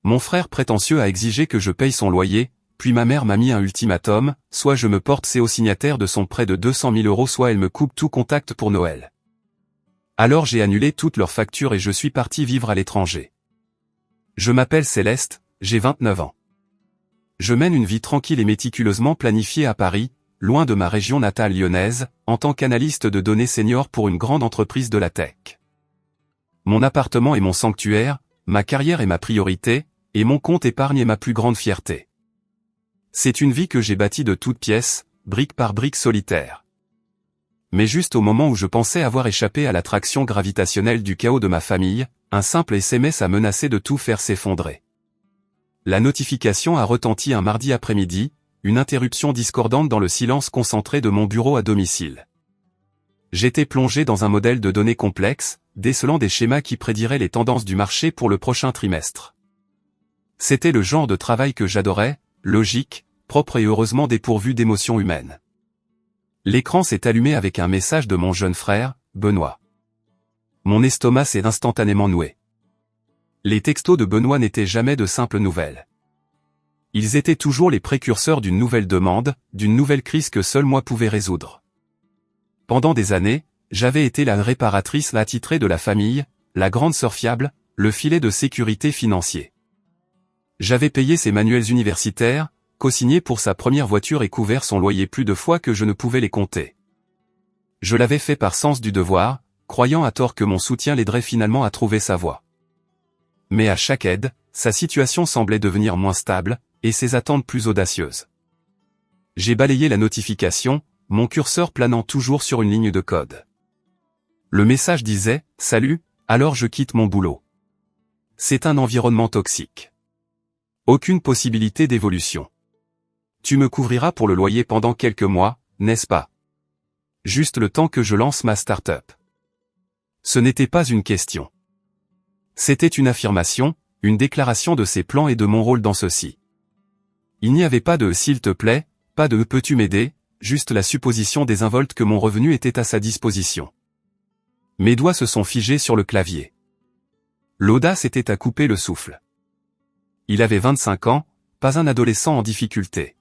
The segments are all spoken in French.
Mon frère prétentieux a exigé que je paye son loyer, puis ma mère m'a mis un ultimatum, soit je me porte CO signataire de son prêt de 200 000 €, soit elle me coupe tout contact pour Noël. Alors j'ai annulé toutes leurs factures et je suis parti vivre à l'étranger. Je m'appelle Céleste, j'ai 29 ans. Je mène une vie tranquille et méticuleusement planifiée à Paris, loin de ma région natale lyonnaise, en tant qu'analyste de données senior pour une grande entreprise de la tech. Mon appartement est mon sanctuaire, ma carrière est ma priorité, et mon compte épargne est ma plus grande fierté. C'est une vie que j'ai bâtie de toutes pièces, brique par brique solitaire. Mais juste au moment où je pensais avoir échappé à l'attraction gravitationnelle du chaos de ma famille, un simple SMS a menacé de tout faire s'effondrer. La notification a retenti un mardi après-midi, une interruption discordante dans le silence concentré de mon bureau à domicile. J'étais plongé dans un modèle de données complexe, décelant des schémas qui prédiraient les tendances du marché pour le prochain trimestre. C'était le genre de travail que j'adorais, logique, propre et heureusement dépourvu d'émotions humaines. L'écran s'est allumé avec un message de mon jeune frère, Benoît. Mon estomac s'est instantanément noué. Les textos de Benoît n'étaient jamais de simples nouvelles. Ils étaient toujours les précurseurs d'une nouvelle demande, d'une nouvelle crise que seul moi pouvais résoudre. Pendant des années, j'avais été la réparatrice attitrée de la famille, la grande sœur fiable, le filet de sécurité financier. J'avais payé ses manuels universitaires, co-signé pour sa première voiture et couvert son loyer plus de fois que je ne pouvais les compter. Je l'avais fait par sens du devoir, croyant à tort que mon soutien l'aiderait finalement à trouver sa voie. Mais à chaque aide, sa situation semblait devenir moins stable, et ses attentes plus audacieuses. J'ai balayé la notification, mon curseur planant toujours sur une ligne de code. Le message disait « Salut, alors je quitte mon boulot. C'est un environnement toxique. Aucune possibilité d'évolution. Tu me couvriras pour le loyer pendant quelques mois, n'est-ce pas? Juste le temps que je lance ma start-up. » Ce n'était pas une question. C'était une affirmation, une déclaration de ses plans et de mon rôle dans ceci. Il n'y avait pas de « s'il te plaît », pas de « peux-tu m'aider », juste la supposition désinvolte que mon revenu était à sa disposition. Mes doigts se sont figés sur le clavier. L'audace était à couper le souffle. Il avait 25 ans, pas un adolescent en difficulté.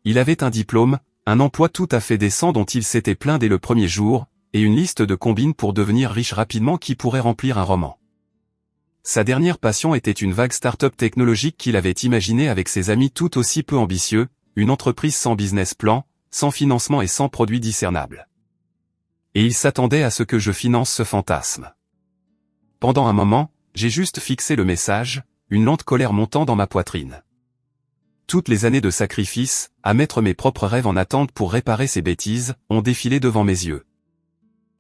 Il avait un diplôme, un emploi tout à fait décent dont il s'était plaint dès le premier jour, et une liste de combines pour devenir riche rapidement qui pourrait remplir un roman. Sa dernière passion était une vague start-up technologique qu'il avait imaginée avec ses amis tout aussi peu ambitieux, une entreprise sans business plan, sans financement et sans produit discernable. Et il s'attendait à ce que je finance ce fantasme. Pendant un moment, j'ai juste fixé le message, une lente colère montant dans ma poitrine. Toutes les années de sacrifice, à mettre mes propres rêves en attente pour réparer ces bêtises, ont défilé devant mes yeux.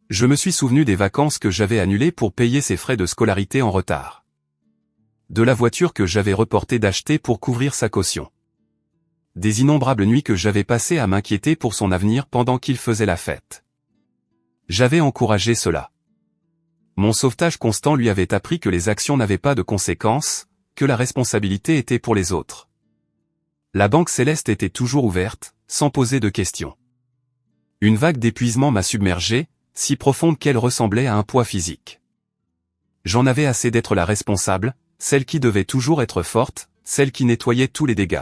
Je me suis souvenu des vacances que j'avais annulées pour payer ses frais de scolarité en retard. De la voiture que j'avais reporté d'acheter pour couvrir sa caution. Des innombrables nuits que j'avais passées à m'inquiéter pour son avenir pendant qu'il faisait la fête. J'avais encouragé cela. Mon sauvetage constant lui avait appris que les actions n'avaient pas de conséquences, que la responsabilité était pour les autres. La banque céleste était toujours ouverte, sans poser de questions. Une vague d'épuisement m'a submergé, si profonde qu'elle ressemblait à un poids physique. J'en avais assez d'être la responsable, celle qui devait toujours être forte, celle qui nettoyait tous les dégâts.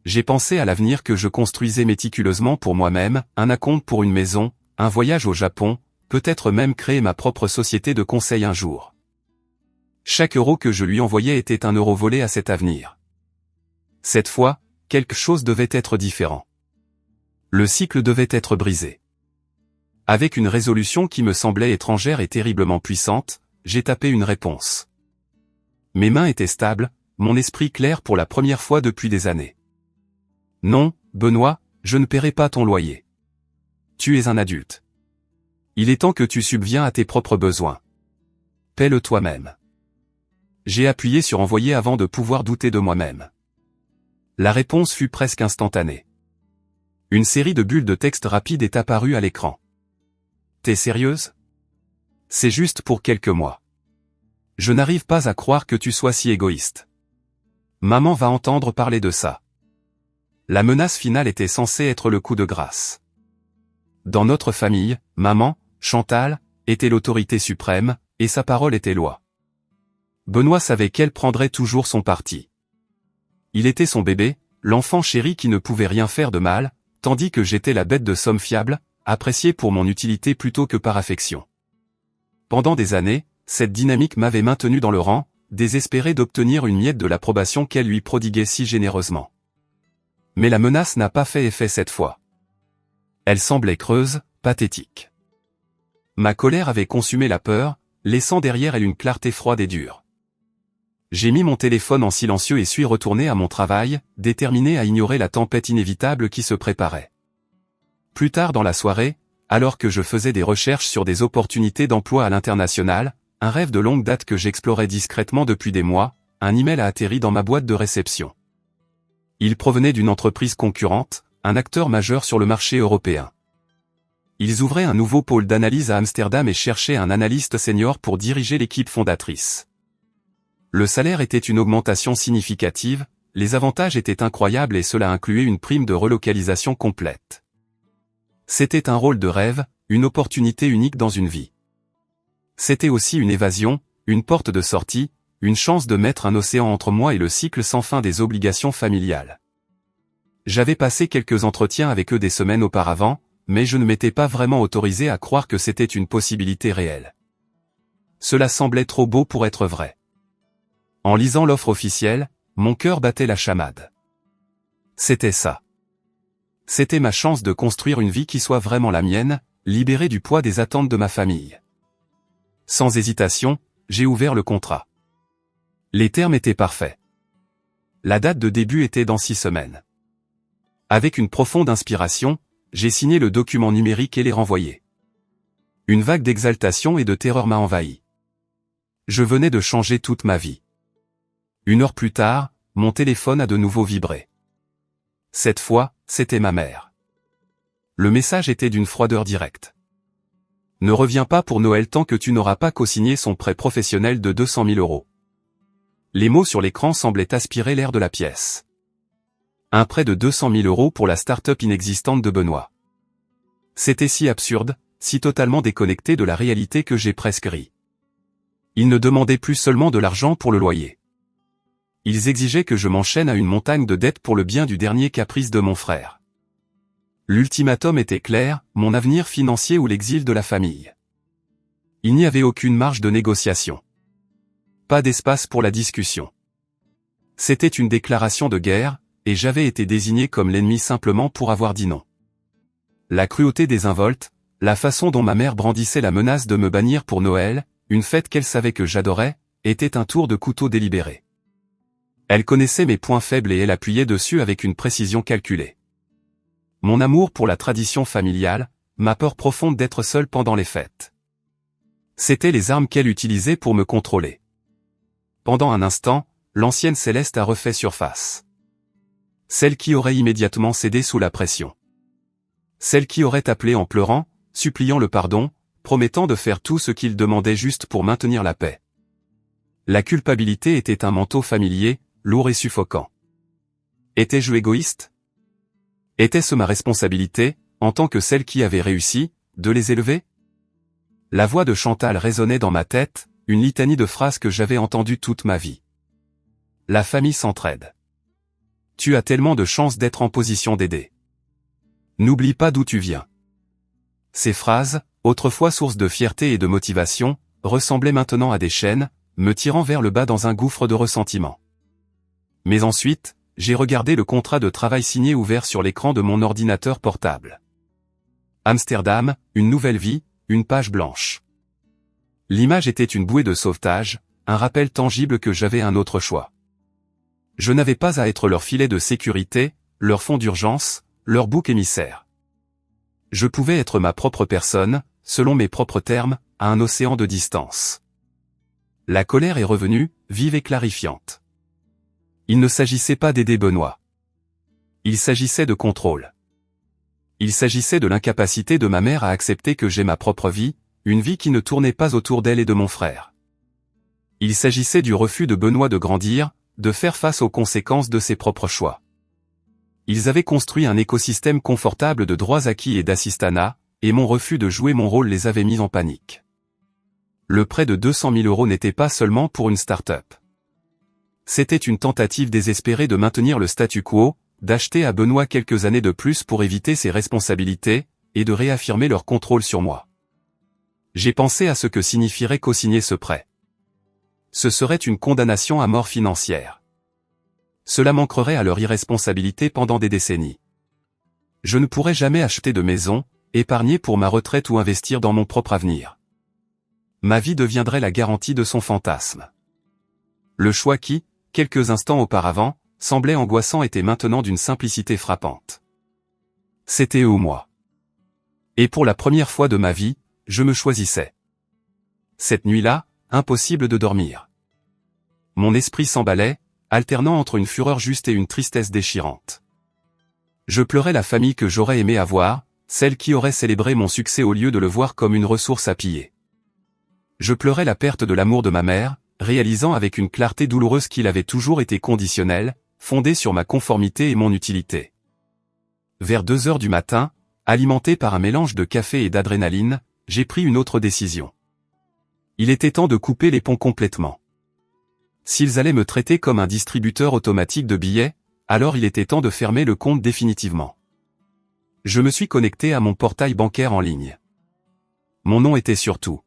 J'ai pensé à l'avenir que je construisais méticuleusement pour moi-même, un acompte pour une maison, un voyage au Japon, peut-être même créer ma propre société de conseil un jour. Chaque euro que je lui envoyais était un euro volé à cet avenir. Cette fois, quelque chose devait être différent. Le cycle devait être brisé. Avec une résolution qui me semblait étrangère et terriblement puissante, j'ai tapé une réponse. Mes mains étaient stables, mon esprit clair pour la première fois depuis des années. Non, Benoît, je ne paierai pas ton loyer. Tu es un adulte. Il est temps que tu subviens à tes propres besoins. Paie-le toi-même. J'ai appuyé sur envoyer avant de pouvoir douter de moi-même. La réponse fut presque instantanée. Une série de bulles de texte rapide est apparue à l'écran. T'es sérieuse? C'est juste pour quelques mois. Je n'arrive pas à croire que tu sois si égoïste. Maman va entendre parler de ça. La menace finale était censée être le coup de grâce. Dans notre famille, maman, Chantal, était l'autorité suprême, et sa parole était loi. Benoît savait qu'elle prendrait toujours son parti. Il était son bébé, l'enfant chéri qui ne pouvait rien faire de mal, tandis que j'étais la bête de somme fiable, appréciée pour mon utilité plutôt que par affection. Pendant des années, cette dynamique m'avait maintenu dans le rang, désespéré d'obtenir une miette de l'approbation qu'elle lui prodiguait si généreusement. Mais la menace n'a pas fait effet cette fois. Elle semblait creuse, pathétique. Ma colère avait consumé la peur, laissant derrière elle une clarté froide et dure. J'ai mis mon téléphone en silencieux et suis retourné à mon travail, déterminé à ignorer la tempête inévitable qui se préparait. Plus tard dans la soirée, alors que je faisais des recherches sur des opportunités d'emploi à l'international, un rêve de longue date que j'explorais discrètement depuis des mois, un email a atterri dans ma boîte de réception. Il provenait d'une entreprise concurrente, un acteur majeur sur le marché européen. Ils ouvraient un nouveau pôle d'analyse à Amsterdam et cherchaient un analyste senior pour diriger l'équipe fondatrice. Le salaire était une augmentation significative, les avantages étaient incroyables et cela incluait une prime de relocalisation complète. C'était un rôle de rêve, une opportunité unique dans une vie. C'était aussi une évasion, une porte de sortie, une chance de mettre un océan entre moi et le cycle sans fin des obligations familiales. J'avais passé quelques entretiens avec eux des semaines auparavant, mais je ne m'étais pas vraiment autorisé à croire que c'était une possibilité réelle. Cela semblait trop beau pour être vrai. En lisant l'offre officielle, mon cœur battait la chamade. C'était ça. C'était ma chance de construire une vie qui soit vraiment la mienne, libérée du poids des attentes de ma famille. Sans hésitation, j'ai ouvert le contrat. Les termes étaient parfaits. La date de début était dans 6 semaines. Avec une profonde inspiration, j'ai signé le document numérique et l'ai renvoyé. Une vague d'exaltation et de terreur m'a envahi. Je venais de changer toute ma vie. 1 heure plus tard, mon téléphone a de nouveau vibré. Cette fois, c'était ma mère. Le message était d'une froideur directe. Ne reviens pas pour Noël tant que tu n'auras pas co-signé son prêt professionnel de 200 000 €. Les mots sur l'écran semblaient aspirer l'air de la pièce. Un prêt de 200 000 € pour la start-up inexistante de Benoît. C'était si absurde, si totalement déconnecté de la réalité que j'ai presque ri. Ils ne demandaient plus seulement de l'argent pour le loyer. Ils exigeaient que je m'enchaîne à une montagne de dettes pour le bien du dernier caprice de mon frère. L'ultimatum était clair, mon avenir financier ou l'exil de la famille. Il n'y avait aucune marge de négociation. Pas d'espace pour la discussion. C'était une déclaration de guerre, et j'avais été désigné comme l'ennemi simplement pour avoir dit non. La cruauté désinvolte, la façon dont ma mère brandissait la menace de me bannir pour Noël, une fête qu'elle savait que j'adorais, était un tour de couteau délibéré. Elle connaissait mes points faibles et elle appuyait dessus avec une précision calculée. Mon amour pour la tradition familiale, ma peur profonde d'être seul pendant les fêtes. C'étaient les armes qu'elle utilisait pour me contrôler. Pendant un instant, l'ancienne Céleste a refait surface. Celle qui aurait immédiatement cédé sous la pression. Celle qui aurait appelé en pleurant, suppliant le pardon, promettant de faire tout ce qu'il demandait juste pour maintenir la paix. La culpabilité était un manteau familier, lourd et suffocant. Étais-je égoïste ? Était-ce ma responsabilité, en tant que celle qui avait réussi, de les élever ? La voix de Chantal résonnait dans ma tête, une litanie de phrases que j'avais entendues toute ma vie. La famille s'entraide. Tu as tellement de chance d'être en position d'aider. N'oublie pas d'où tu viens. Ces phrases, autrefois source de fierté et de motivation, ressemblaient maintenant à des chaînes, me tirant vers le bas dans un gouffre de ressentiment. Mais ensuite, j'ai regardé le contrat de travail signé ouvert sur l'écran de mon ordinateur portable. Amsterdam, une nouvelle vie, une page blanche. L'image était une bouée de sauvetage, un rappel tangible que j'avais un autre choix. Je n'avais pas à être leur filet de sécurité, leur fond d'urgence, leur bouc émissaire. Je pouvais être ma propre personne, selon mes propres termes, à un océan de distance. La colère est revenue, vive et clarifiante. Il ne s'agissait pas d'aider Benoît. Il s'agissait de contrôle. Il s'agissait de l'incapacité de ma mère à accepter que j'ai ma propre vie, une vie qui ne tournait pas autour d'elle et de mon frère. Il s'agissait du refus de Benoît de grandir, de faire face aux conséquences de ses propres choix. Ils avaient construit un écosystème confortable de droits acquis et d'assistanat, et mon refus de jouer mon rôle les avait mis en panique. Le prêt de 200 000 € n'était pas seulement pour une start-up. C'était une tentative désespérée de maintenir le statu quo, d'acheter à Benoît quelques années de plus pour éviter ses responsabilités, et de réaffirmer leur contrôle sur moi. J'ai pensé à ce que signifierait co-signer ce prêt. Ce serait une condamnation à mort financière. Cela manquerait à leur irresponsabilité pendant des décennies. Je ne pourrais jamais acheter de maison, épargner pour ma retraite ou investir dans mon propre avenir. Ma vie deviendrait la garantie de son fantasme. Le choix qui, quelques instants auparavant, semblait angoissant était maintenant d'une simplicité frappante. C'était eux ou moi. Et pour la première fois de ma vie, je me choisissais. Cette nuit-là, impossible de dormir. Mon esprit s'emballait, alternant entre une fureur juste et une tristesse déchirante. Je pleurais la famille que j'aurais aimé avoir, celle qui aurait célébré mon succès au lieu de le voir comme une ressource à piller. Je pleurais la perte de l'amour de ma mère, réalisant avec une clarté douloureuse qu'il avait toujours été conditionnel, fondé sur ma conformité et mon utilité. Vers 2 heures du matin, alimenté par un mélange de café et d'adrénaline, j'ai pris une autre décision. Il était temps de couper les ponts complètement. S'ils allaient me traiter comme un distributeur automatique de billets, alors il était temps de fermer le compte définitivement. Je me suis connecté à mon portail bancaire en ligne. Mon nom était sur tout.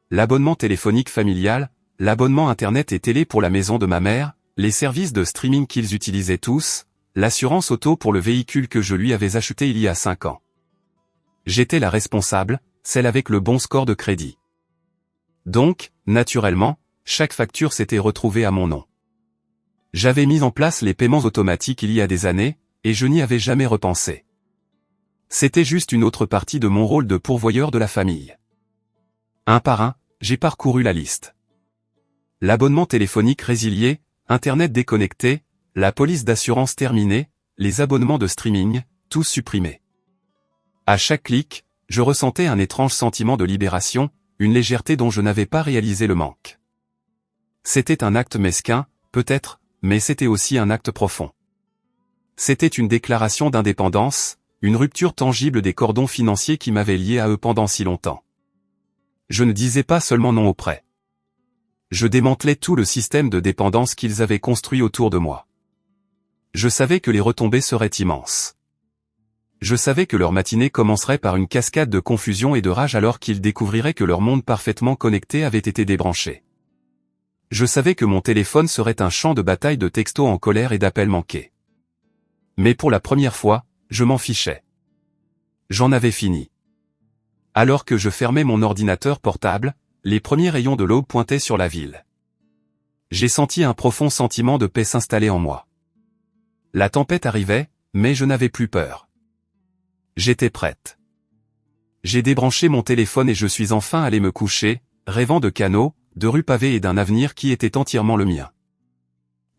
L'abonnement téléphonique familial, l'abonnement internet et télé pour la maison de ma mère, les services de streaming qu'ils utilisaient tous, l'assurance auto pour le véhicule que je lui avais acheté il y a 5 ans. J'étais la responsable, celle avec le bon score de crédit. Donc, naturellement, chaque facture s'était retrouvée à mon nom. J'avais mis en place les paiements automatiques il y a des années, et je n'y avais jamais repensé. C'était juste une autre partie de mon rôle de pourvoyeur de la famille. Un par un, j'ai parcouru la liste. L'abonnement téléphonique résilié, Internet déconnecté, la police d'assurance terminée, les abonnements de streaming, tous supprimés. À chaque clic, je ressentais un étrange sentiment de libération, une légèreté dont je n'avais pas réalisé le manque. C'était un acte mesquin, peut-être, mais c'était aussi un acte profond. C'était une déclaration d'indépendance, une rupture tangible des cordons financiers qui m'avaient lié à eux pendant si longtemps. Je ne disais pas seulement non au prêt. Je démantelais tout le système de dépendance qu'ils avaient construit autour de moi. Je savais que les retombées seraient immenses. Je savais que leur matinée commencerait par une cascade de confusion et de rage alors qu'ils découvriraient que leur monde parfaitement connecté avait été débranché. Je savais que mon téléphone serait un champ de bataille de textos en colère et d'appels manqués. Mais pour la première fois, je m'en fichais. J'en avais fini. Alors que je fermais mon ordinateur portable, les premiers rayons de l'aube pointaient sur la ville. J'ai senti un profond sentiment de paix s'installer en moi. La tempête arrivait, mais je n'avais plus peur. J'étais prête. J'ai débranché mon téléphone et je suis enfin allé me coucher, rêvant de canaux, de rues pavées et d'un avenir qui était entièrement le mien.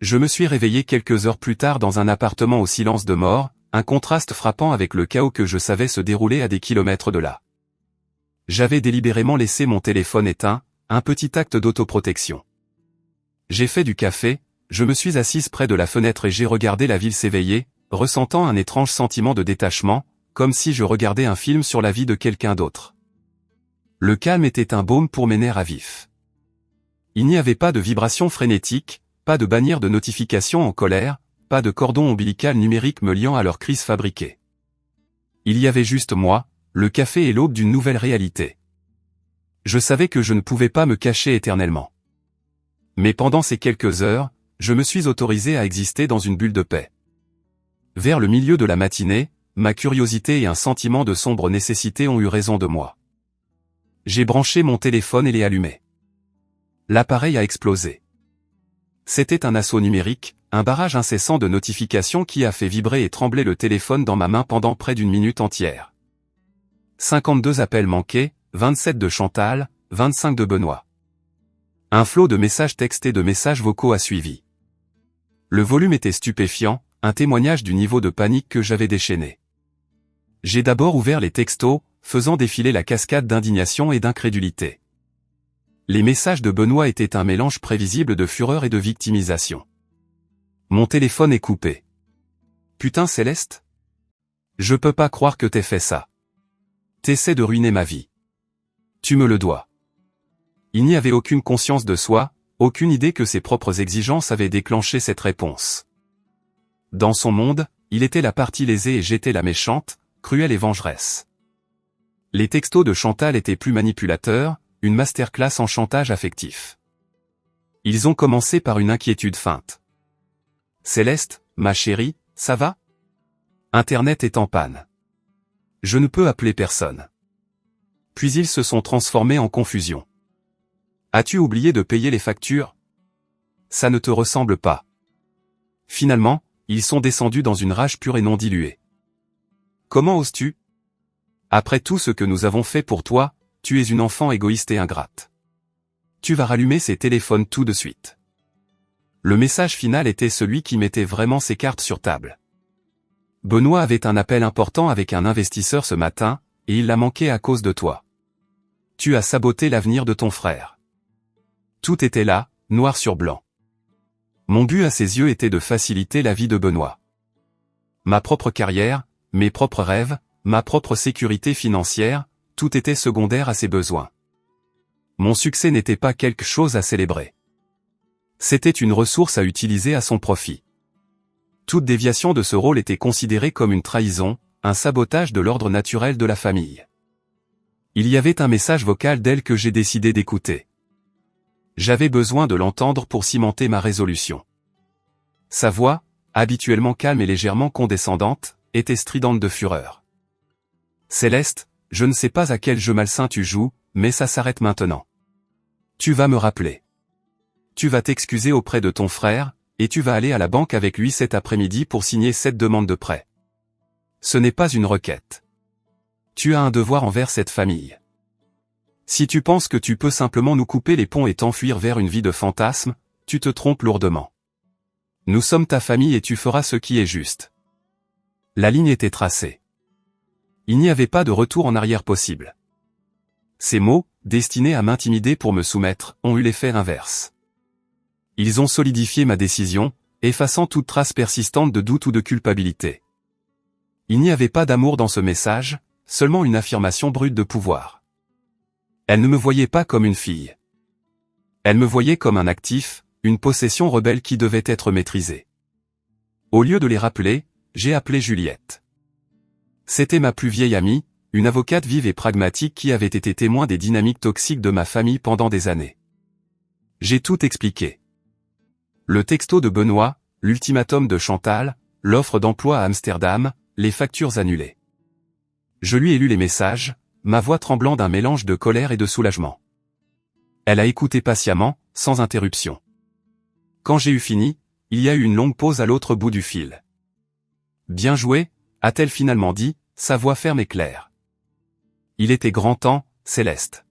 Je me suis réveillé quelques heures plus tard dans un appartement au silence de mort, un contraste frappant avec le chaos que je savais se dérouler à des kilomètres de là. J'avais délibérément laissé mon téléphone éteint, un petit acte d'autoprotection. J'ai fait du café, je me suis assise près de la fenêtre et j'ai regardé la ville s'éveiller, ressentant un étrange sentiment de détachement, comme si je regardais un film sur la vie de quelqu'un d'autre. Le calme était un baume pour mes nerfs à vif. Il n'y avait pas de vibration frénétique, pas de bannière de notification en colère, pas de cordon ombilical numérique me liant à leur crise fabriquée. Il y avait juste moi, le café et l'aube d'une nouvelle réalité. Je savais que je ne pouvais pas me cacher éternellement. Mais pendant ces quelques heures, je me suis autorisé à exister dans une bulle de paix. Vers le milieu de la matinée, ma curiosité et un sentiment de sombre nécessité ont eu raison de moi. J'ai branché mon téléphone et l'ai allumé. L'appareil a explosé. C'était un assaut numérique, un barrage incessant de notifications qui a fait vibrer et trembler le téléphone dans ma main pendant près d'une minute entière. 52 appels manqués, 27 de Chantal, 25 de Benoît. Un flot de messages textés et de messages vocaux a suivi. Le volume était stupéfiant, un témoignage du niveau de panique que j'avais déchaîné. J'ai d'abord ouvert les textos, faisant défiler la cascade d'indignation et d'incrédulité. Les messages de Benoît étaient un mélange prévisible de fureur et de victimisation. Mon téléphone est coupé. Putain Céleste? Je peux pas croire que t'aies fait ça. T'essaies de ruiner ma vie. Tu me le dois. Il n'y avait aucune conscience de soi, aucune idée que ses propres exigences avaient déclenché cette réponse. Dans son monde, il était la partie lésée et j'étais la méchante, cruelle et vengeresse. Les textos de Chantal étaient plus manipulateurs, une masterclass en chantage affectif. Ils ont commencé par une inquiétude feinte. « Céleste, ma chérie, ça va ? Internet est en panne. Je ne peux appeler personne. » Puis ils se sont transformés en confusion. « As-tu oublié de payer les factures ? Ça ne te ressemble pas. » Finalement, ils sont descendus dans une rage pure et non diluée. « Comment oses-tu ? Après tout ce que nous avons fait pour toi, tu es une enfant égoïste et ingrate. Tu vas rallumer ces téléphones tout de suite. » Le message final était celui qui mettait vraiment ses cartes sur table. Benoît avait un appel important avec un investisseur ce matin, et il l'a manqué à cause de toi. Tu as saboté l'avenir de ton frère. Tout était là, noir sur blanc. Mon but à ses yeux était de faciliter la vie de Benoît. Ma propre carrière, mes propres rêves, ma propre sécurité financière, tout était secondaire à ses besoins. Mon succès n'était pas quelque chose à célébrer. C'était une ressource à utiliser à son profit. Toute déviation de ce rôle était considérée comme une trahison, un sabotage de l'ordre naturel de la famille. Il y avait un message vocal d'elle que j'ai décidé d'écouter. J'avais besoin de l'entendre pour cimenter ma résolution. Sa voix, habituellement calme et légèrement condescendante, était stridente de fureur. « Céleste, je ne sais pas à quel jeu malsain tu joues, mais ça s'arrête maintenant. Tu vas me rappeler. Tu vas t'excuser auprès de ton frère, et tu vas aller à la banque avec lui cet après-midi pour signer cette demande de prêt. Ce n'est pas une requête. Tu as un devoir envers cette famille. Si tu penses que tu peux simplement nous couper les ponts et t'enfuir vers une vie de fantasmes, tu te trompes lourdement. Nous sommes ta famille et tu feras ce qui est juste. » La ligne était tracée. Il n'y avait pas de retour en arrière possible. Ces mots, destinés à m'intimider pour me soumettre, ont eu l'effet inverse. Ils ont solidifié ma décision, effaçant toute trace persistante de doute ou de culpabilité. Il n'y avait pas d'amour dans ce message, seulement une affirmation brute de pouvoir. Elle ne me voyait pas comme une fille. Elle me voyait comme un actif, une possession rebelle qui devait être maîtrisée. Au lieu de les rappeler, j'ai appelé Juliette. C'était ma plus vieille amie, une avocate vive et pragmatique qui avait été témoin des dynamiques toxiques de ma famille pendant des années. J'ai tout expliqué. Le texto de Benoît, l'ultimatum de Chantal, l'offre d'emploi à Amsterdam, les factures annulées. Je lui ai lu les messages, ma voix tremblant d'un mélange de colère et de soulagement. Elle a écouté patiemment, sans interruption. Quand j'ai eu fini, il y a eu une longue pause à l'autre bout du fil. « Bien joué », a-t-elle finalement dit, sa voix ferme et claire. Il était grand temps, Céleste.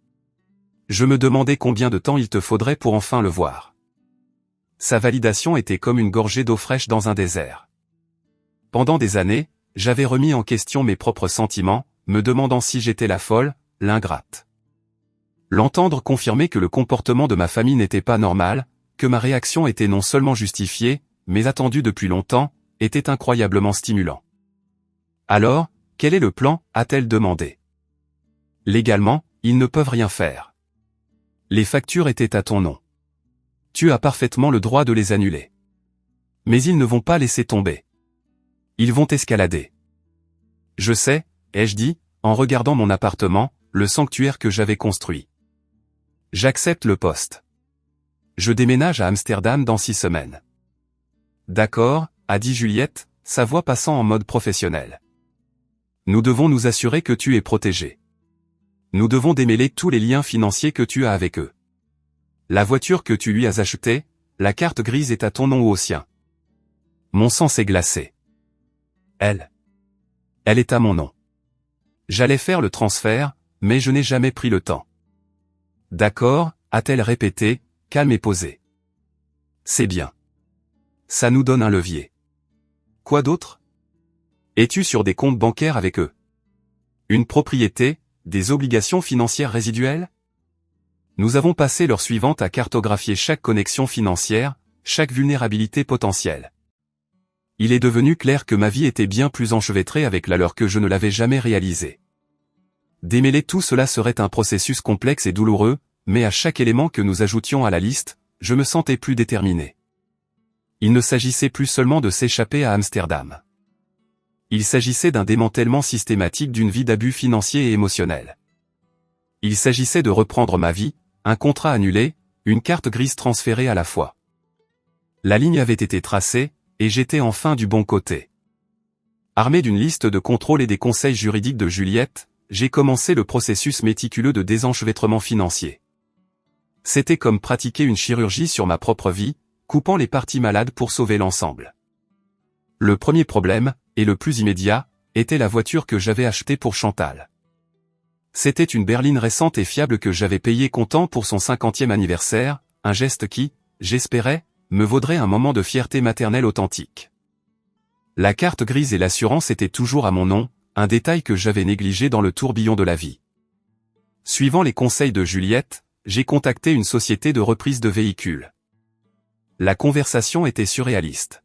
Je me demandais combien de temps il te faudrait pour enfin le voir. Sa validation était comme une gorgée d'eau fraîche dans un désert. Pendant des années, j'avais remis en question mes propres sentiments, me demandant si j'étais la folle, l'ingrate. L'entendre confirmer que le comportement de ma famille n'était pas normal, que ma réaction était non seulement justifiée, mais attendue depuis longtemps, était incroyablement stimulant. « Alors, quel est le plan ?» a-t-elle demandé. « Légalement, ils ne peuvent rien faire. Les factures étaient à ton nom. Tu as parfaitement le droit de les annuler. Mais ils ne vont pas laisser tomber. Ils vont escalader. » « Je sais, » ai-je dit, en regardant mon appartement, le sanctuaire que j'avais construit. « J'accepte le poste. Je déménage à Amsterdam dans 6 semaines. »« D'accord, » a dit Juliette, sa voix passant en mode professionnel. « Nous devons nous assurer que tu es protégé. Nous devons démêler tous les liens financiers que tu as avec eux. La voiture que tu lui as achetée, la carte grise est à ton nom ou au sien. » Mon sang s'est glacé. Elle est à mon nom. J'allais faire le transfert, mais je n'ai jamais pris le temps. « D'accord, » a-t-elle répété, calme et posée. « C'est bien. Ça nous donne un levier. Quoi d'autre ? Es-tu sur des comptes bancaires avec eux ? Une propriété, des obligations financières résiduelles ? Nous avons passé l'heure suivante à cartographier chaque connexion financière, chaque vulnérabilité potentielle. Il est devenu clair que ma vie était bien plus enchevêtrée avec la leur que je ne l'avais jamais réalisée. Démêler tout cela serait un processus complexe et douloureux, mais à chaque élément que nous ajoutions à la liste, je me sentais plus déterminé. Il ne s'agissait plus seulement de s'échapper à Amsterdam. Il s'agissait d'un démantèlement systématique d'une vie d'abus financiers et émotionnels. Il s'agissait de reprendre ma vie, un contrat annulé, une carte grise transférée à la fois. La ligne avait été tracée, et j'étais enfin du bon côté. Armé d'une liste de contrôles et des conseils juridiques de Juliette, j'ai commencé le processus méticuleux de désenchevêtrement financier. C'était comme pratiquer une chirurgie sur ma propre vie, coupant les parties malades pour sauver l'ensemble. Le premier problème, et le plus immédiat, était la voiture que j'avais achetée pour Chantal. C'était une berline récente et fiable que j'avais payée comptant pour son 50e anniversaire, un geste qui, j'espérais, me vaudrait un moment de fierté maternelle authentique. La carte grise et l'assurance étaient toujours à mon nom, un détail que j'avais négligé dans le tourbillon de la vie. Suivant les conseils de Juliette, j'ai contacté une société de reprise de véhicules. La conversation était surréaliste.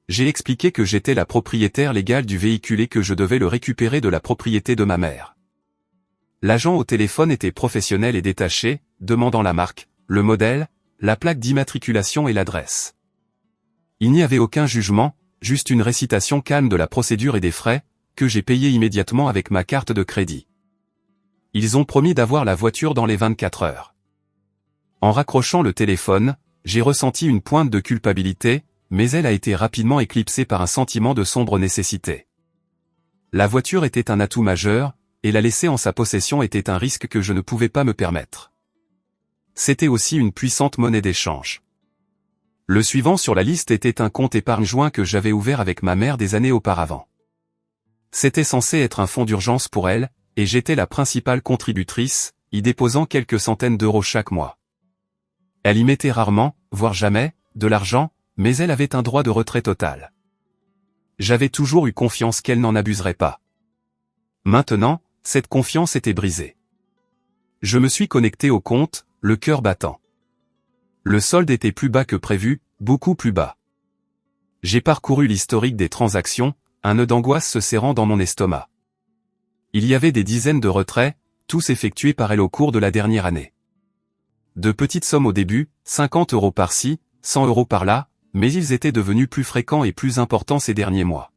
J'ai expliqué que j'étais la propriétaire légale du véhicule et que je devais le récupérer de la propriété de ma mère. L'agent au téléphone était professionnel et détaché, demandant la marque, le modèle, la plaque d'immatriculation et l'adresse. Il n'y avait aucun jugement, juste une récitation calme de la procédure et des frais, que j'ai payé immédiatement avec ma carte de crédit. Ils ont promis d'avoir la voiture dans les 24 heures. En raccrochant le téléphone, j'ai ressenti une pointe de culpabilité, mais elle a été rapidement éclipsée par un sentiment de sombre nécessité. La voiture était un atout majeur, et la laisser en sa possession était un risque que je ne pouvais pas me permettre. C'était aussi une puissante monnaie d'échange. Le suivant sur la liste était un compte épargne joint que j'avais ouvert avec ma mère des années auparavant. C'était censé être un fonds d'urgence pour elle, et j'étais la principale contributrice, y déposant quelques centaines d'euros chaque mois. Elle y mettait rarement, voire jamais, de l'argent, mais elle avait un droit de retrait total. J'avais toujours eu confiance qu'elle n'en abuserait pas. Maintenant, cette confiance était brisée. Je me suis connecté au compte, le cœur battant. Le solde était plus bas que prévu, beaucoup plus bas. J'ai parcouru l'historique des transactions, un nœud d'angoisse se serrant dans mon estomac. Il y avait des dizaines de retraits, tous effectués par elle au cours de la dernière année. De petites sommes au début, 50 euros par-ci, 100 euros par-là, mais ils étaient devenus plus fréquents et plus importants ces derniers mois.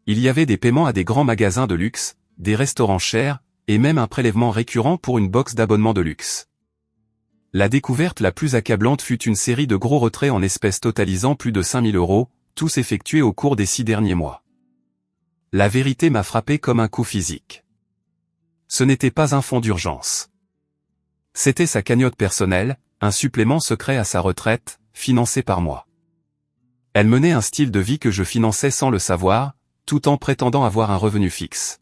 Il y avait des paiements à des grands magasins de luxe, des restaurants chers, et même un prélèvement récurrent pour une box d'abonnement de luxe. La découverte la plus accablante fut une série de gros retraits en espèces totalisant plus de 5000 euros, tous effectués au cours des 6 derniers mois. La vérité m'a frappé comme un coup physique. Ce n'était pas un fonds d'urgence. C'était sa cagnotte personnelle, un supplément secret à sa retraite, financé par moi. Elle menait un style de vie que je finançais sans le savoir, tout en prétendant avoir un revenu fixe.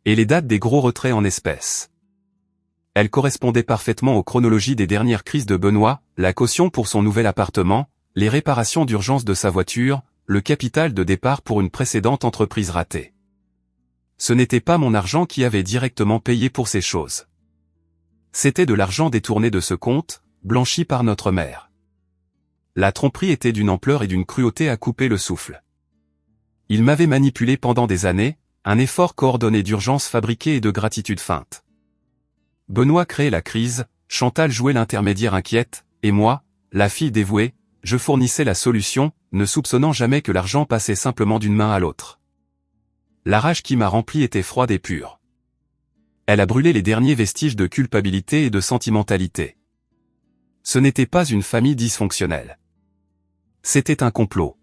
Et les dates des gros retraits en espèces. Elle correspondait parfaitement aux chronologies des dernières crises de Benoît, la caution pour son nouvel appartement, les réparations d'urgence de sa voiture, le capital de départ pour une précédente entreprise ratée. Ce n'était pas mon argent qui avait directement payé pour ces choses. C'était de l'argent détourné de ce compte, blanchi par notre mère. La tromperie était d'une ampleur et d'une cruauté à couper le souffle. Il m'avait manipulé pendant des années, un effort coordonné d'urgence fabriqué et de gratitude feinte. Benoît créait la crise, Chantal jouait l'intermédiaire inquiète, et moi, la fille dévouée, je fournissais la solution, ne soupçonnant jamais que l'argent passait simplement d'une main à l'autre. La rage qui m'a rempli était froide et pure. Elle a brûlé les derniers vestiges de culpabilité et de sentimentalité. Ce n'était pas une famille dysfonctionnelle. C'était un complot.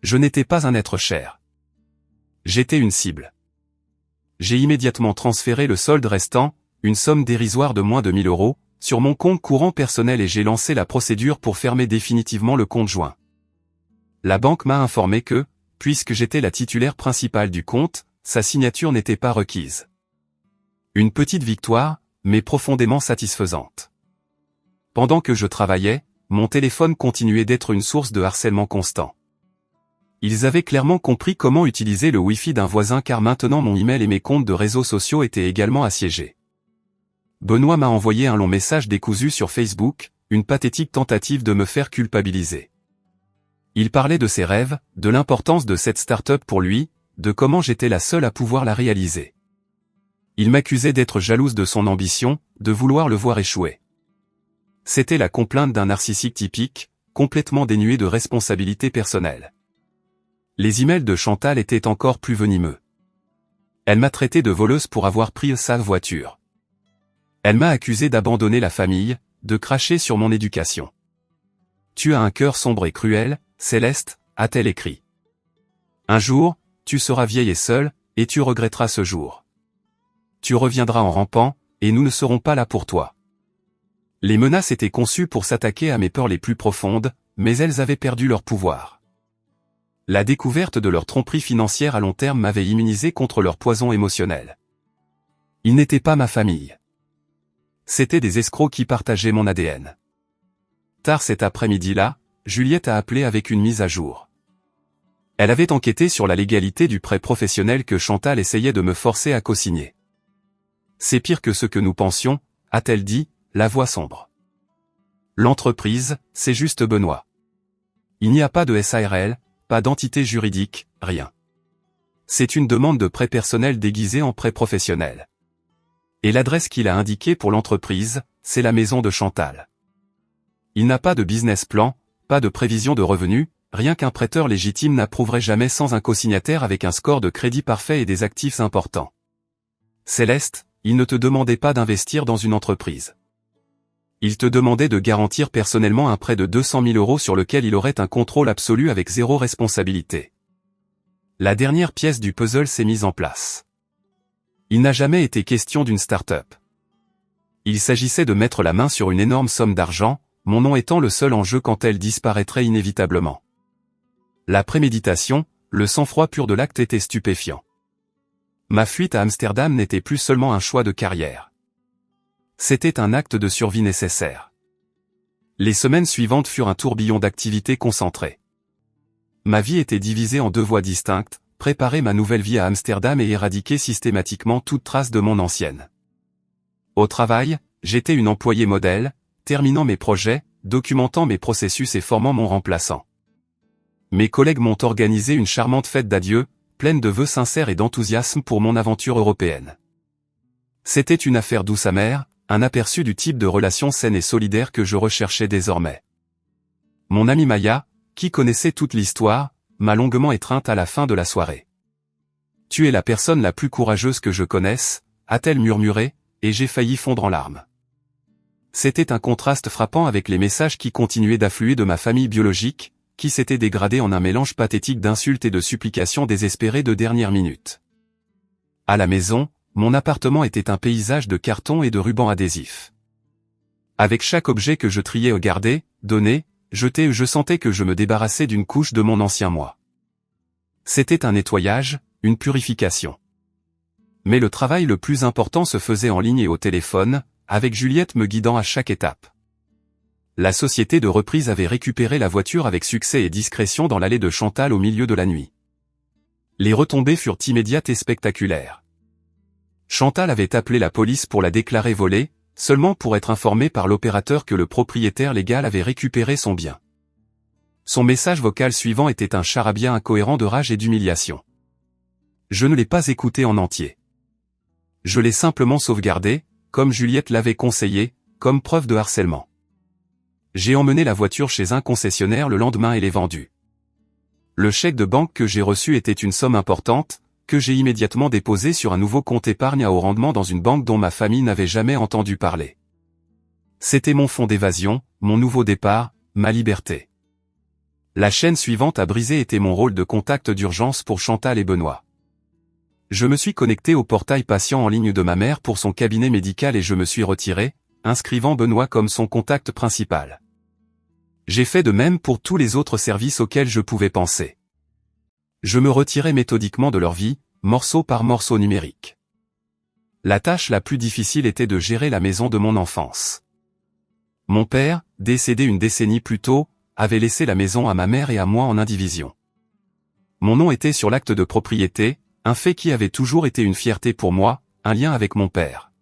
Je n'étais pas un être cher. J'étais une cible. J'ai immédiatement transféré le solde restant, une somme dérisoire de moins de 1000 euros, sur mon compte courant personnel et j'ai lancé la procédure pour fermer définitivement le compte joint. La banque m'a informé que, puisque j'étais la titulaire principale du compte, sa signature n'était pas requise. Une petite victoire, mais profondément satisfaisante. Pendant que je travaillais, mon téléphone continuait d'être une source de harcèlement constant. Ils avaient clairement compris comment utiliser le Wi-Fi d'un voisin car maintenant mon email et mes comptes de réseaux sociaux étaient également assiégés. Benoît m'a envoyé un long message décousu sur Facebook, une pathétique tentative de me faire culpabiliser. Il parlait de ses rêves, de l'importance de cette start-up pour lui, de comment j'étais la seule à pouvoir la réaliser. Il m'accusait d'être jalouse de son ambition, de vouloir le voir échouer. C'était la complainte d'un narcissique typique, complètement dénué de responsabilité personnelle. Les emails de Chantal étaient encore plus venimeux. Elle m'a traité de voleuse pour avoir pris sa voiture. Elle m'a accusé d'abandonner la famille, de cracher sur mon éducation. Tu as un cœur sombre et cruel, Céleste, a-t-elle écrit. Un jour, tu seras vieille et seule, et tu regretteras ce jour. Tu reviendras en rampant, et nous ne serons pas là pour toi. Les menaces étaient conçues pour s'attaquer à mes peurs les plus profondes, mais elles avaient perdu leur pouvoir. La découverte de leur tromperie financière à long terme m'avait immunisé contre leur poison émotionnel. Ils n'étaient pas ma famille. C'étaient des escrocs qui partageaient mon ADN. Tard cet après-midi-là, Juliette a appelé avec une mise à jour. Elle avait enquêté sur la légalité du prêt professionnel que Chantal essayait de me forcer à co-signer. C'est pire que ce que nous pensions, a-t-elle dit, la voix sombre. L'entreprise, c'est juste Benoît. Il n'y a pas de SARL, pas d'entité juridique, rien. C'est une demande de prêt personnel déguisée en prêt professionnel. Et l'adresse qu'il a indiquée pour l'entreprise, c'est la maison de Chantal. Il n'a pas de business plan, pas de prévision de revenus, rien qu'un prêteur légitime n'approuverait jamais sans un co-signataire avec un score de crédit parfait et des actifs importants. Céleste, il ne te demandait pas d'investir dans une entreprise. Il te demandait de garantir personnellement un prêt de 200 000 € sur lequel il aurait un contrôle absolu avec zéro responsabilité. La dernière pièce du puzzle s'est mise en place. Il n'a jamais été question d'une start-up. Il s'agissait de mettre la main sur une énorme somme d'argent, mon nom étant le seul enjeu quand elle disparaîtrait inévitablement. La préméditation, le sang-froid pur de l'acte était stupéfiant. Ma fuite à Amsterdam n'était plus seulement un choix de carrière. C'était un acte de survie nécessaire. Les semaines suivantes furent un tourbillon d'activités concentrées. Ma vie était divisée en deux voies distinctes, préparer ma nouvelle vie à Amsterdam et éradiquer systématiquement toute trace de mon ancienne. Au travail, j'étais une employée modèle, terminant mes projets, documentant mes processus et formant mon remplaçant. Mes collègues m'ont organisé une charmante fête d'adieu, pleine de vœux sincères et d'enthousiasme pour mon aventure européenne. C'était une affaire douce amère, un aperçu du type de relation saine et solidaire que je recherchais désormais. Mon amie Maya, qui connaissait toute l'histoire, m'a longuement étreinte à la fin de la soirée. « Tu es la personne la plus courageuse que je connaisse », a-t-elle murmuré, et j'ai failli fondre en larmes. C'était un contraste frappant avec les messages qui continuaient d'affluer de ma famille biologique, qui s'était dégradée en un mélange pathétique d'insultes et de supplications désespérées de dernière minute. À la maison, mon appartement était un paysage de cartons et de rubans adhésifs. Avec chaque objet que je triais ou gardais, donnais, jetais, je sentais que je me débarrassais d'une couche de mon ancien moi. C'était un nettoyage, une purification. Mais le travail le plus important se faisait en ligne et au téléphone, avec Juliette me guidant à chaque étape. La société de reprise avait récupéré la voiture avec succès et discrétion dans l'allée de Chantal au milieu de la nuit. Les retombées furent immédiates et spectaculaires. Chantal avait appelé la police pour la déclarer volée, seulement pour être informée par l'opérateur que le propriétaire légal avait récupéré son bien. Son message vocal suivant était un charabia incohérent de rage et d'humiliation. Je ne l'ai pas écouté en entier. Je l'ai simplement sauvegardé, comme Juliette l'avait conseillé, comme preuve de harcèlement. J'ai emmené la voiture chez un concessionnaire le lendemain et l'ai vendue. Le chèque de banque que j'ai reçu était une somme importante, que j'ai immédiatement déposé sur un nouveau compte épargne à haut rendement dans une banque dont ma famille n'avait jamais entendu parler. C'était mon fonds d'évasion, mon nouveau départ, ma liberté. La chaîne suivante à briser était mon rôle de contact d'urgence pour Chantal et Benoît. Je me suis connecté au portail patient en ligne de ma mère pour son cabinet médical et je me suis retiré, inscrivant Benoît comme son contact principal. J'ai fait de même pour tous les autres services auxquels je pouvais penser. Je me retirais méthodiquement de leur vie, morceau par morceau numérique. La tâche la plus difficile était de gérer la maison de mon enfance. Mon père, décédé une décennie plus tôt, avait laissé la maison à ma mère et à moi en indivision. Mon nom était sur l'acte de propriété, un fait qui avait toujours été une fierté pour moi, un lien avec mon père.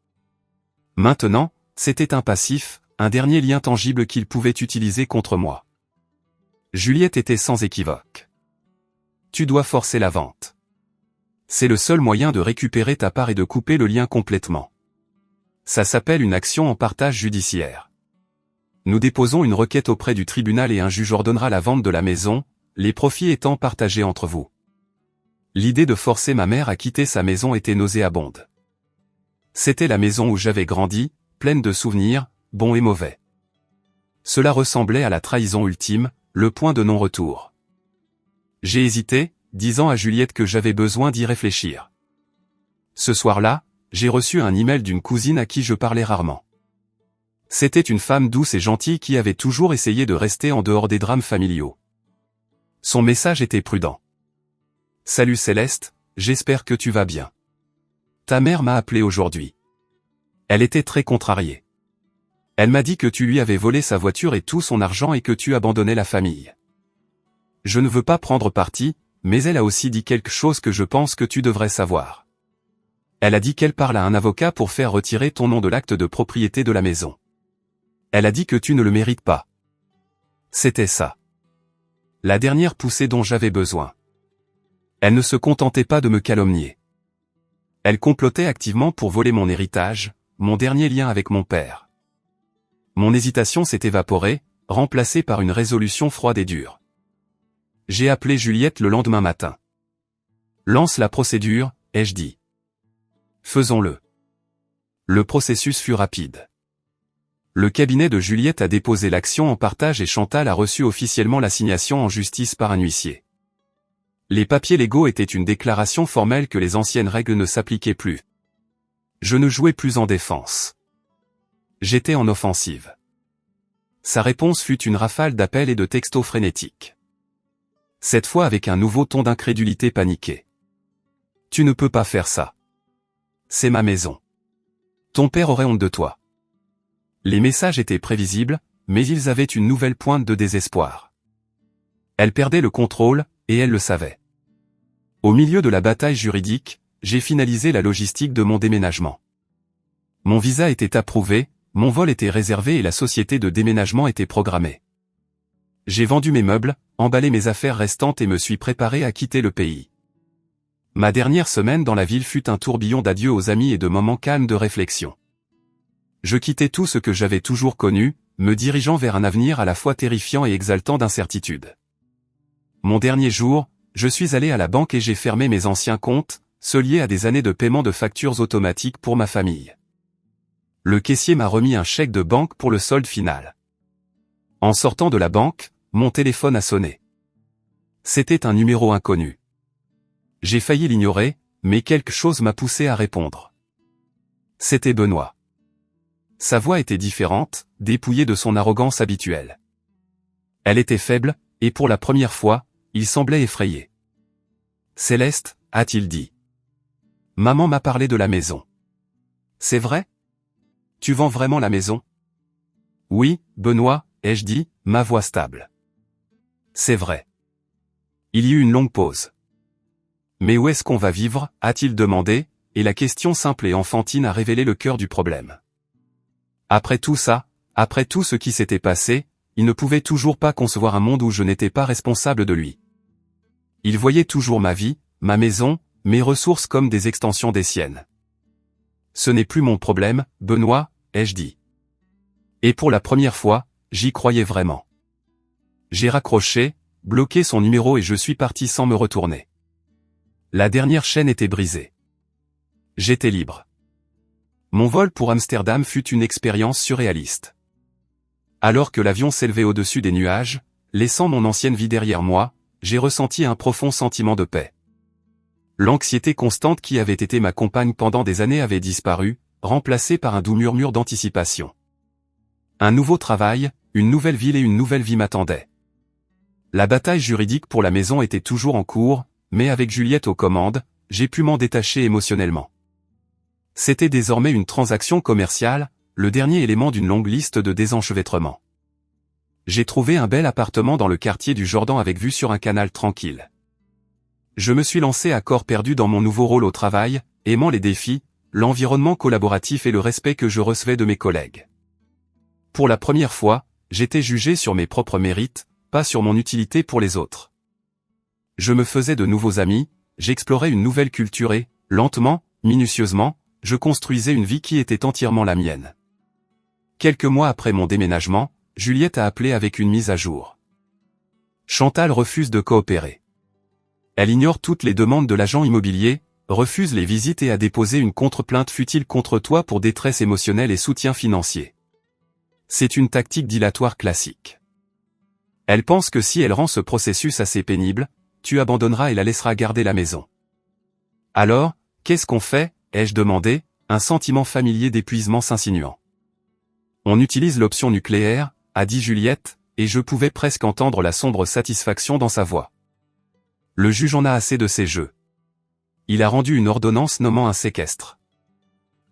Maintenant, c'était un passif, un dernier lien tangible qu'il pouvait utiliser contre moi. Juliette était sans équivoque. Tu dois forcer la vente. C'est le seul moyen de récupérer ta part et de couper le lien complètement. Ça s'appelle une action en partage judiciaire. Nous déposons une requête auprès du tribunal et un juge ordonnera la vente de la maison, les profits étant partagés entre vous. L'idée de forcer ma mère à quitter sa maison était nauséabonde. C'était la maison où j'avais grandi, pleine de souvenirs, bons et mauvais. Cela ressemblait à la trahison ultime, le point de non-retour. J'ai hésité, disant à Juliette que j'avais besoin d'y réfléchir. Ce soir-là, j'ai reçu un email d'une cousine à qui je parlais rarement. C'était une femme douce et gentille qui avait toujours essayé de rester en dehors des drames familiaux. Son message était prudent. « Salut Céleste, j'espère que tu vas bien. Ta mère m'a appelé aujourd'hui. Elle était très contrariée. Elle m'a dit que tu lui avais volé sa voiture et tout son argent et que tu abandonnais la famille. Je ne veux pas prendre parti, mais elle a aussi dit quelque chose que je pense que tu devrais savoir. Elle a dit qu'elle parle à un avocat pour faire retirer ton nom de l'acte de propriété de la maison. Elle a dit que tu ne le mérites pas. » C'était ça. La dernière poussée dont j'avais besoin. Elle ne se contentait pas de me calomnier. Elle complotait activement pour voler mon héritage, mon dernier lien avec mon père. Mon hésitation s'est évaporée, remplacée par une résolution froide et dure. J'ai appelé Juliette le lendemain matin. « Lance la procédure », ai-je dit. « Faisons-le. » Le processus fut rapide. Le cabinet de Juliette a déposé l'action en partage et Chantal a reçu officiellement l'assignation en justice par un huissier. Les papiers légaux étaient une déclaration formelle que les anciennes règles ne s'appliquaient plus. Je ne jouais plus en défense. J'étais en offensive. Sa réponse fut une rafale d'appels et de textos frénétiques. Cette fois avec un nouveau ton d'incrédulité paniquée. « Tu ne peux pas faire ça. C'est ma maison. Ton père aurait honte de toi. » Les messages étaient prévisibles, mais ils avaient une nouvelle pointe de désespoir. Elle perdait le contrôle, et elle le savait. Au milieu de la bataille juridique, j'ai finalisé la logistique de mon déménagement. Mon visa était approuvé, mon vol était réservé et la société de déménagement était programmée. J'ai vendu mes meubles, emballé mes affaires restantes et me suis préparé à quitter le pays. Ma dernière semaine dans la ville fut un tourbillon d'adieux aux amis et de moments calmes de réflexion. Je quittais tout ce que j'avais toujours connu, me dirigeant vers un avenir à la fois terrifiant et exaltant d'incertitude. Mon dernier jour, je suis allé à la banque et j'ai fermé mes anciens comptes, ceux liés à des années de paiement de factures automatiques pour ma famille. Le caissier m'a remis un chèque de banque pour le solde final. En sortant de la banque, mon téléphone a sonné. C'était un numéro inconnu. J'ai failli l'ignorer, mais quelque chose m'a poussé à répondre. C'était Benoît. Sa voix était différente, dépouillée de son arrogance habituelle. Elle était faible, et pour la première fois, il semblait effrayé. « Céleste » a-t-il dit. « Maman m'a parlé de la maison. »« C'est vrai ? Tu vends vraiment la maison ?»« Oui, Benoît » ai-je dit, ma voix stable. « C'est vrai. » Il y eut une longue pause. « Mais où est-ce qu'on va vivre » a-t-il demandé, et la question simple et enfantine a révélé le cœur du problème. Après tout ça, après tout ce qui s'était passé, il ne pouvait toujours pas concevoir un monde où je n'étais pas responsable de lui. Il voyait toujours ma vie, ma maison, mes ressources comme des extensions des siennes. « Ce n'est plus mon problème, Benoît » ai-je dit. Et pour la première fois, j'y croyais vraiment. J'ai raccroché, bloqué son numéro et je suis parti sans me retourner. La dernière chaîne était brisée. J'étais libre. Mon vol pour Amsterdam fut une expérience surréaliste. Alors que l'avion s'élevait au-dessus des nuages, laissant mon ancienne vie derrière moi, j'ai ressenti un profond sentiment de paix. L'anxiété constante qui avait été ma compagne pendant des années avait disparu, remplacée par un doux murmure d'anticipation. Un nouveau travail, une nouvelle ville et une nouvelle vie m'attendaient. La bataille juridique pour la maison était toujours en cours, mais avec Juliette aux commandes, j'ai pu m'en détacher émotionnellement. C'était désormais une transaction commerciale, le dernier élément d'une longue liste de désenchevêtrements. J'ai trouvé un bel appartement dans le quartier du Jordan avec vue sur un canal tranquille. Je me suis lancé à corps perdu dans mon nouveau rôle au travail, aimant les défis, l'environnement collaboratif et le respect que je recevais de mes collègues. Pour la première fois, j'étais jugé sur mes propres mérites, pas sur mon utilité pour les autres. Je me faisais de nouveaux amis, j'explorais une nouvelle culture et, lentement, minutieusement, je construisais une vie qui était entièrement la mienne. Quelques mois après mon déménagement, Juliette a appelé avec une mise à jour. Chantal refuse de coopérer. Elle ignore toutes les demandes de l'agent immobilier, refuse les visites et a déposé une contre-plainte futile contre toi pour détresse émotionnelle et soutien financier. C'est une tactique dilatoire classique. Elle pense que si elle rend ce processus assez pénible, tu abandonneras et la laisseras garder la maison. Alors, qu'est-ce qu'on fait, ai-je demandé, un sentiment familier d'épuisement s'insinuant. On utilise l'option nucléaire, a dit Juliette, et je pouvais presque entendre la sombre satisfaction dans sa voix. Le juge en a assez de ces jeux. Il a rendu une ordonnance nommant un séquestre.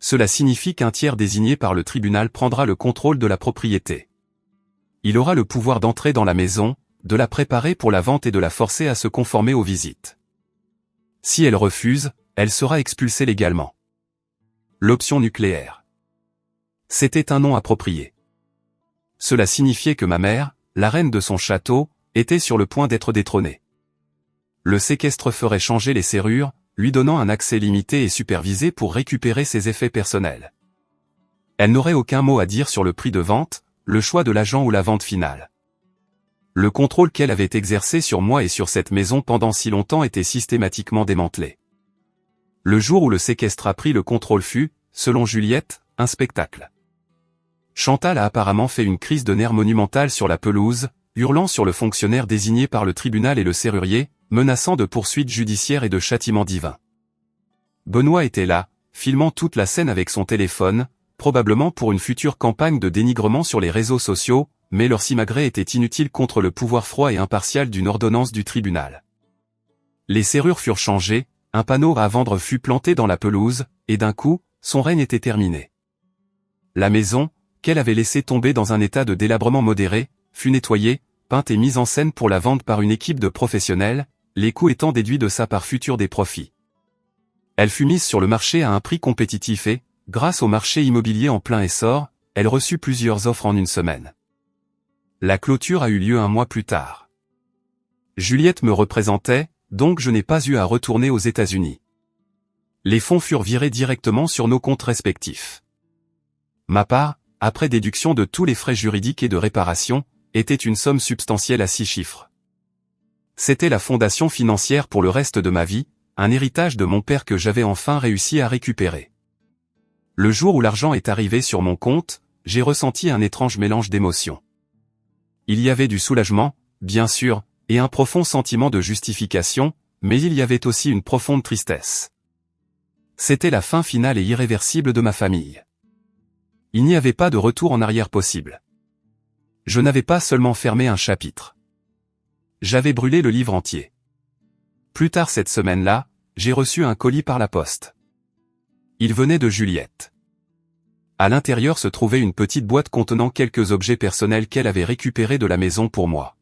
Cela signifie qu'un tiers désigné par le tribunal prendra le contrôle de la propriété. Il aura le pouvoir d'entrer dans la maison, de la préparer pour la vente et de la forcer à se conformer aux visites. Si elle refuse, elle sera expulsée légalement. L'option nucléaire. C'était un nom approprié. Cela signifiait que ma mère, la reine de son château, était sur le point d'être détrônée. Le séquestre ferait changer les serrures, lui donnant un accès limité et supervisé pour récupérer ses effets personnels. Elle n'aurait aucun mot à dire sur le prix de vente, le choix de l'agent ou la vente finale. Le contrôle qu'elle avait exercé sur moi et sur cette maison pendant si longtemps était systématiquement démantelé. Le jour où le séquestre a pris le contrôle fut, selon Juliette, un spectacle. Chantal a apparemment fait une crise de nerfs monumentale sur la pelouse, hurlant sur le fonctionnaire désigné par le tribunal et le serrurier, menaçant de poursuites judiciaires et de châtiments divins. Benoît était là, filmant toute la scène avec son téléphone, probablement pour une future campagne de dénigrement sur les réseaux sociaux, mais leur simagrée était inutile contre le pouvoir froid et impartial d'une ordonnance du tribunal. Les serrures furent changées, un panneau à vendre fut planté dans la pelouse, et d'un coup, son règne était terminé. La maison, qu'elle avait laissée tomber dans un état de délabrement modéré, fut nettoyée, peinte et mise en scène pour la vente par une équipe de professionnels, les coûts étant déduits de sa part future des profits. Elle fut mise sur le marché à un prix compétitif et, grâce au marché immobilier en plein essor, elle reçut plusieurs offres en une semaine. La clôture a eu lieu un mois plus tard. Juliette me représentait, donc je n'ai pas eu à retourner aux États-Unis. Les fonds furent virés directement sur nos comptes respectifs. Ma part, après déduction de tous les frais juridiques et de réparation, était une somme substantielle à 6 chiffres. C'était la fondation financière pour le reste de ma vie, un héritage de mon père que j'avais enfin réussi à récupérer. Le jour où l'argent est arrivé sur mon compte, j'ai ressenti un étrange mélange d'émotions. Il y avait du soulagement, bien sûr, et un profond sentiment de justification, mais il y avait aussi une profonde tristesse. C'était la fin finale et irréversible de ma famille. Il n'y avait pas de retour en arrière possible. Je n'avais pas seulement fermé un chapitre. J'avais brûlé le livre entier. Plus tard cette semaine-là, j'ai reçu un colis par la poste. Il venait de Juliette. À l'intérieur se trouvait une petite boîte contenant quelques objets personnels qu'elle avait récupérés de la maison pour moi.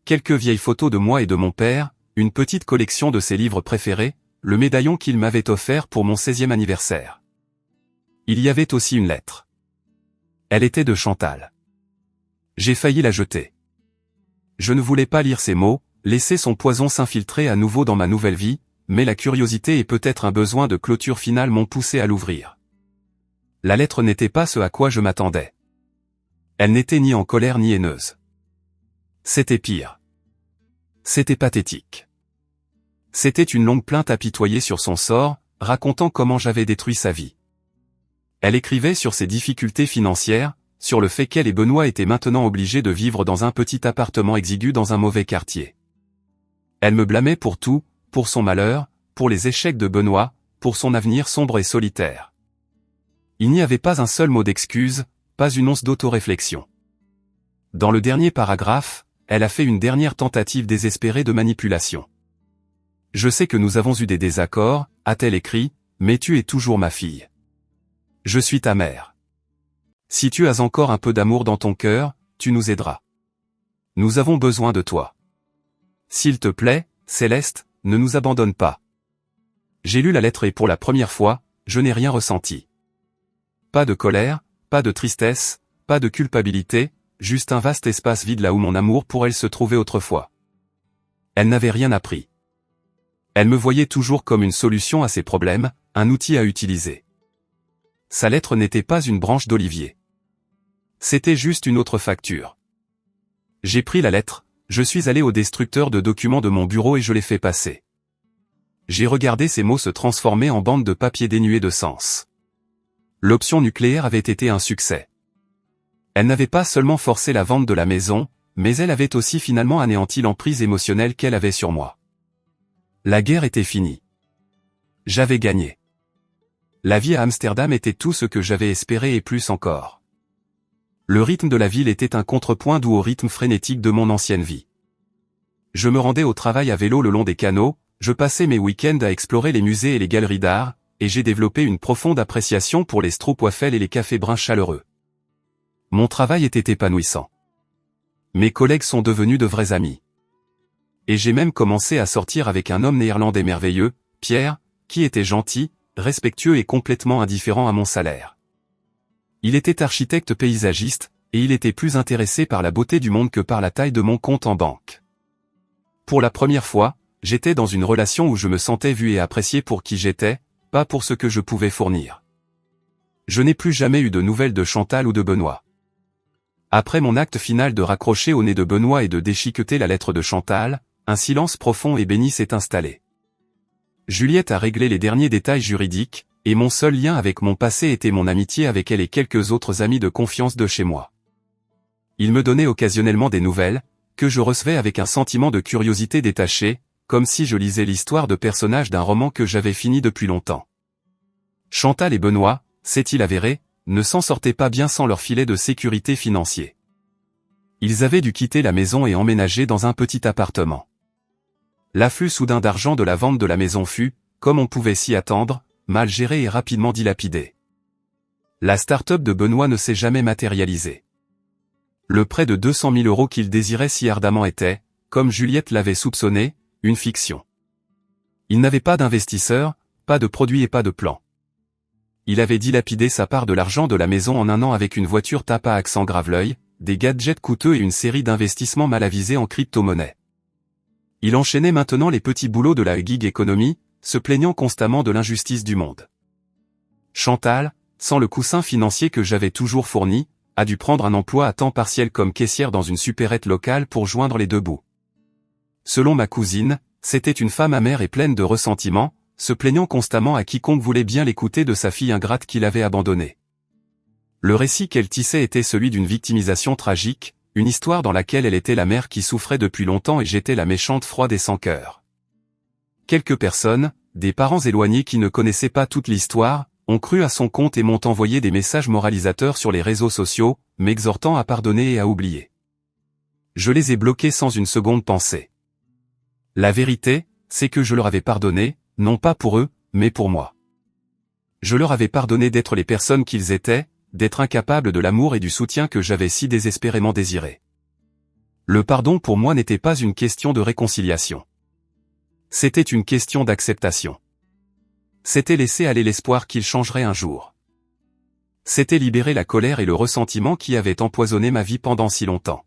Quelques vieilles photos de moi et de mon père, une petite collection de ses livres préférés, le médaillon qu'il m'avait offert pour mon 16e anniversaire. Il y avait aussi une lettre. Elle était de Chantal. J'ai failli la jeter. Je ne voulais pas lire ces mots, laisser son poison s'infiltrer à nouveau dans ma nouvelle vie, mais la curiosité et peut-être un besoin de clôture finale m'ont poussé à l'ouvrir. La lettre n'était pas ce à quoi je m'attendais. Elle n'était ni en colère ni haineuse. C'était pire. C'était pathétique. C'était une longue plainte apitoyée sur son sort, racontant comment j'avais détruit sa vie. Elle écrivait sur ses difficultés financières, sur le fait qu'elle et Benoît étaient maintenant obligés de vivre dans un petit appartement exigu dans un mauvais quartier. Elle me blâmait pour tout, pour son malheur, pour les échecs de Benoît, pour son avenir sombre et solitaire. Il n'y avait pas un seul mot d'excuse, pas une once d'autoréflexion. Dans le dernier paragraphe, elle a fait une dernière tentative désespérée de manipulation. « Je sais que nous avons eu des désaccords, a-t-elle écrit, mais tu es toujours ma fille. Je suis ta mère. Si tu as encore un peu d'amour dans ton cœur, tu nous aideras. Nous avons besoin de toi. S'il te plaît, Céleste, ne nous abandonne pas. » J'ai lu la lettre et pour la première fois, je n'ai rien ressenti. Pas de colère, pas de tristesse, pas de culpabilité, juste un vaste espace vide là où mon amour pour elle se trouvait autrefois. Elle n'avait rien appris. Elle me voyait toujours comme une solution à ses problèmes, un outil à utiliser. Sa lettre n'était pas une branche d'olivier. C'était juste une autre facture. J'ai pris la lettre, je suis allé au destructeur de documents de mon bureau et je l'ai fait passer. J'ai regardé ces mots se transformer en bandes de papier dénuées de sens. L'option nucléaire avait été un succès. Elle n'avait pas seulement forcé la vente de la maison, mais elle avait aussi finalement anéanti l'emprise émotionnelle qu'elle avait sur moi. La guerre était finie. J'avais gagné. La vie à Amsterdam était tout ce que j'avais espéré et plus encore. Le rythme de la ville était un contrepoint doux au rythme frénétique de mon ancienne vie. Je me rendais au travail à vélo le long des canaux, je passais mes week-ends à explorer les musées et les galeries d'art, et j'ai développé une profonde appréciation pour les stroopwafels et les cafés bruns chaleureux. Mon travail était épanouissant. Mes collègues sont devenus de vrais amis. Et j'ai même commencé à sortir avec un homme néerlandais merveilleux, Pierre, qui était gentil, respectueux et complètement indifférent à mon salaire. Il était architecte paysagiste, et il était plus intéressé par la beauté du monde que par la taille de mon compte en banque. Pour la première fois, j'étais dans une relation où je me sentais vu et apprécié pour qui j'étais, pas pour ce que je pouvais fournir. Je n'ai plus jamais eu de nouvelles de Chantal ou de Benoît. Après mon acte final de raccrocher au nez de Benoît et de déchiqueter la lettre de Chantal, un silence profond et béni s'est installé. Juliette a réglé les derniers détails juridiques, et mon seul lien avec mon passé était mon amitié avec elle et quelques autres amis de confiance de chez moi. Ils me donnaient occasionnellement des nouvelles, que je recevais avec un sentiment de curiosité détachée, comme si je lisais l'histoire de personnages d'un roman que j'avais fini depuis longtemps. Chantal et Benoît, c'est-il avéré, ne s'en sortaient pas bien sans leur filet de sécurité financier. Ils avaient dû quitter la maison et emménager dans un petit appartement. L'afflux soudain d'argent de la vente de la maison fut, comme on pouvait s'y attendre, mal géré et rapidement dilapidé. La start-up de Benoît ne s'est jamais matérialisée. Le prêt de 200 000 € qu'il désirait si ardemment était, comme Juliette l'avait soupçonné, une fiction. Il n'avait pas d'investisseur, pas de produit et pas de plan. Il avait dilapidé sa part de l'argent de la maison en un an avec une voiture tape à accent grave-l'œil, des gadgets coûteux et une série d'investissements mal avisés en crypto-monnaie. Il enchaînait maintenant les petits boulots de la gig economy, se plaignant constamment de l'injustice du monde. Chantal, sans le coussin financier que j'avais toujours fourni, a dû prendre un emploi à temps partiel comme caissière dans une supérette locale pour joindre les deux bouts. Selon ma cousine, c'était une femme amère et pleine de ressentiment, se plaignant constamment à quiconque voulait bien l'écouter de sa fille ingrate qu'il avait abandonnée. Le récit qu'elle tissait était celui d'une victimisation tragique, une histoire dans laquelle elle était la mère qui souffrait depuis longtemps et j'étais la méchante froide et sans cœur. Quelques personnes, des parents éloignés qui ne connaissaient pas toute l'histoire, ont cru à son compte et m'ont envoyé des messages moralisateurs sur les réseaux sociaux, m'exhortant à pardonner et à oublier. Je les ai bloqués sans une seconde pensée. La vérité, c'est que je leur avais pardonné, non pas pour eux, mais pour moi. Je leur avais pardonné d'être les personnes qu'ils étaient, d'être incapables de l'amour et du soutien que j'avais si désespérément désiré. Le pardon pour moi n'était pas une question de réconciliation. C'était une question d'acceptation. C'était laisser aller l'espoir qu'il changerait un jour. C'était libérer la colère et le ressentiment qui avaient empoisonné ma vie pendant si longtemps.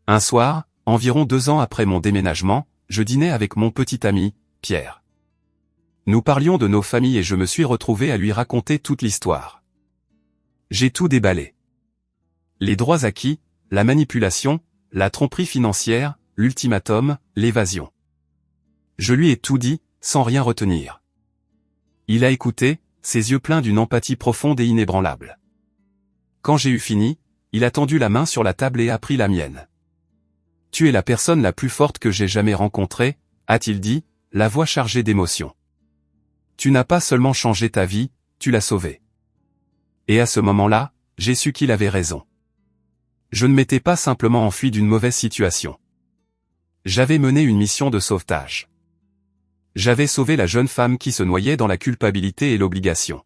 Un soir, environ 2 ans après mon déménagement, je dînais avec mon petit ami, Pierre. Nous parlions de nos familles et je me suis retrouvé à lui raconter toute l'histoire. J'ai tout déballé. Les droits acquis, la manipulation, la tromperie financière, l'ultimatum, l'évasion. Je lui ai tout dit, sans rien retenir. Il a écouté, ses yeux pleins d'une empathie profonde et inébranlable. Quand j'ai eu fini, il a tendu la main sur la table et a pris la mienne. « Tu es la personne la plus forte que j'ai jamais rencontrée », a-t-il dit, la voix chargée d'émotion. « Tu n'as pas seulement changé ta vie, tu l'as sauvée. » Et à ce moment-là, j'ai su qu'il avait raison. Je ne m'étais pas simplement enfui d'une mauvaise situation. J'avais mené une mission de sauvetage. J'avais sauvé la jeune femme qui se noyait dans la culpabilité et l'obligation.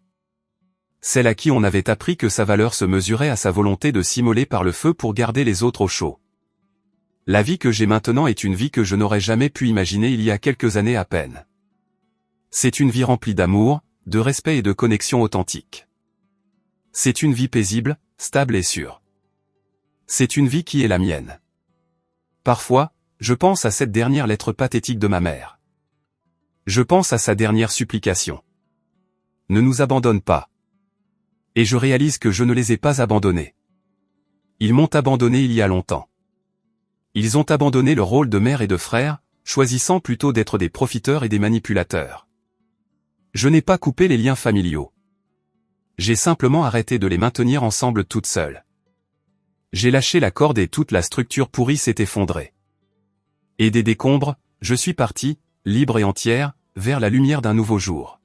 Celle à qui on avait appris que sa valeur se mesurait à sa volonté de s'immoler par le feu pour garder les autres au chaud. La vie que j'ai maintenant est une vie que je n'aurais jamais pu imaginer il y a quelques années à peine. C'est une vie remplie d'amour, de respect et de connexion authentique. C'est une vie paisible, stable et sûre. C'est une vie qui est la mienne. Parfois, je pense à cette dernière lettre pathétique de ma mère. Je pense à sa dernière supplication. Ne nous abandonne pas. Et je réalise que je ne les ai pas abandonnés. Ils m'ont abandonné il y a longtemps. Ils ont abandonné le rôle de mère et de frère, choisissant plutôt d'être des profiteurs et des manipulateurs. Je n'ai pas coupé les liens familiaux. J'ai simplement arrêté de les maintenir ensemble toutes seules. J'ai lâché la corde et toute la structure pourrie s'est effondrée. Et des décombres, je suis parti, libre et entière, vers la lumière d'un nouveau jour.